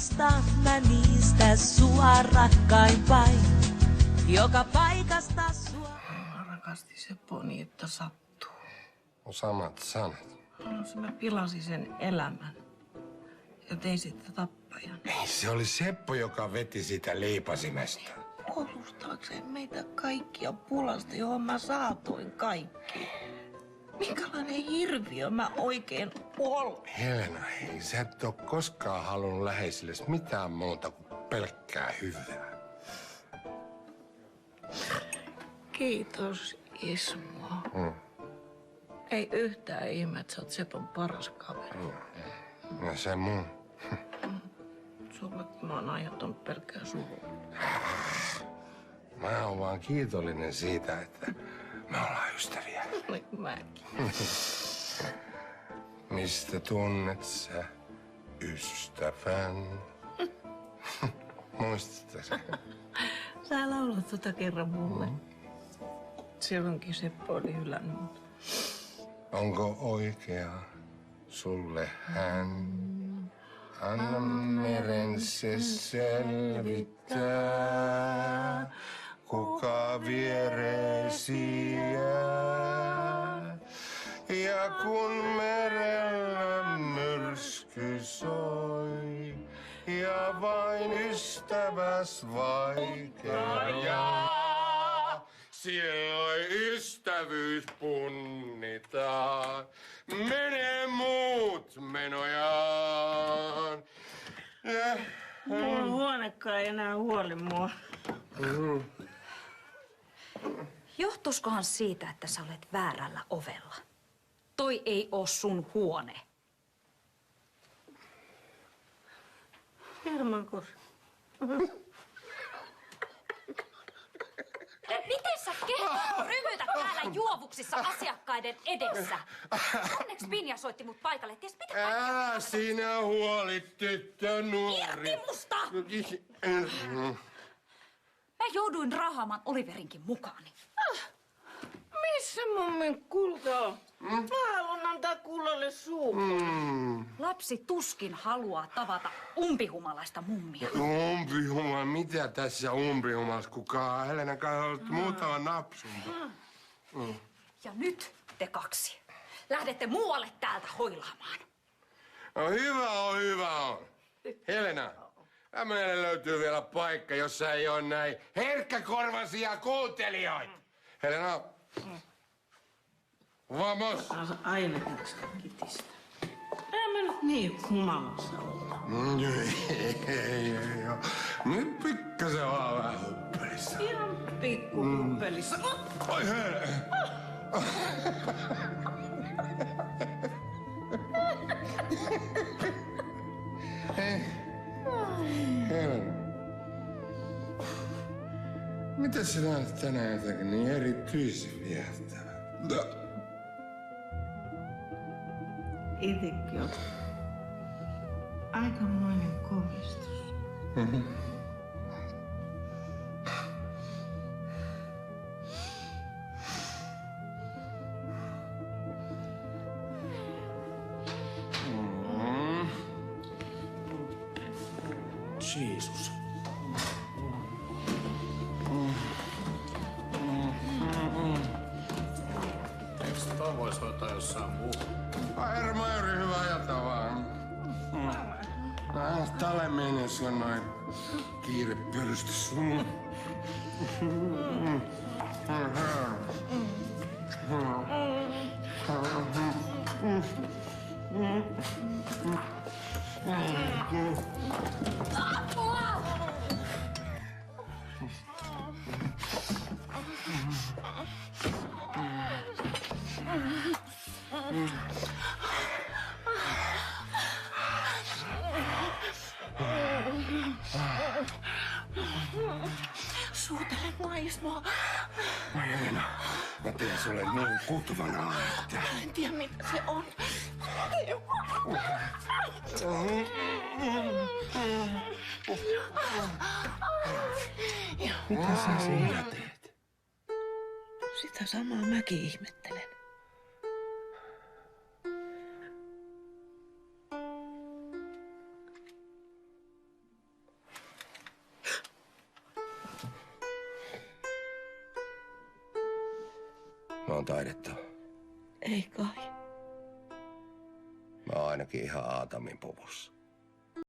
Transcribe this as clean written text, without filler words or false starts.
rakastan mä niistä sua rakkaimpain. Joka paikasta sua. Mä rakastin Seppoa niin, että sattuu. No samat sanat. Mä pilasin sen elämän ja tein siitä tappajan. Ei, se oli Seppo, joka veti sitä leipasimesta. Puolustaakseen meitä kaikkia pulasta, johon mä saatoin kaikki. Minkälainen hirviö mä oikein olen? Helena, hei, sä et ole koskaan halunnut läheisillesi mitään muuta kuin pelkkää hyvää. Kiitos, Ismo. Ei yhtään ihme, että sä oot Sepon paras kaveri. Ja se mun. Sulle mä oon aiheuttanut pelkkää surua. Mä oon vaan kiitollinen siitä, että me ollaan ystäviä. Mäkin. Mistä tunnet sä ystävän? Muistatko sä? Sä laulat tota kerran mulle. Silloinkin Seppo oli hylännyt mut. Onko oikea sulle hän? Anna meren se selvittää, kuka viereesi jää. Ja kun merellä myrsky soi, ja vain ystäväs vaikea, silloin ystävyys punnitaan, mene muut menojaan. Mun huonekaan ei enää huoli mua. Johtuskohan siitä, että sä olet väärällä ovella? Toi ei oo sun huone. Hermankos. Miten sä kehtaat rymytä täällä juovuksissa asiakkaiden edessä? Onneksi Pinja soitti mut paikalle. Ties mitä Älä sinä huoli, tyttö nuori. irti musta! Mä jouduin rahaamaan Oliverinkin mukaani. Missä mummin kulta on? Mä haluan antaa kullalle suuhun. Lapsi tuskin haluaa tavata umpihumalaista mummia. Umpihumala, mitä tässä umpihumalassa kukaan? Helena katsoi muutama napsunta. Ja nyt te kaksi lähdette muualle täältä hoilaamaan. No hyvä on. Helena, meille löytyy vielä paikka, jossa ei ole näin herkkäkorvaisia kuuntelijoita. Helena, vamos. Aina tässä kitistä. Älä mä nyt niin humalassa olla. Ei. Nyt pikkasen vaan vähän huppelissa. Ihan pikku huppelissa. Oi Helena. Helena. Mitä sinä olet tänään jotakin niin erityisen viehättävä? Itekin on aikamoinen komistus. Jeesus. Eikö toi vois hoitaa jossain muualla? Herra Majori, hyvä ajata vaan. Tälle mennessä on noin kiirepyrstys. Suutele mua, Ismo. Helena, mä teen sulle niin kutvana, että... En tiedä, mitä se on. Mitä sä siinä teet? Sitä samaa mäkin ihmettelen. Mä oon taidetta. Ei kai. Mä oon ainakin ihan Aatamin puvussa.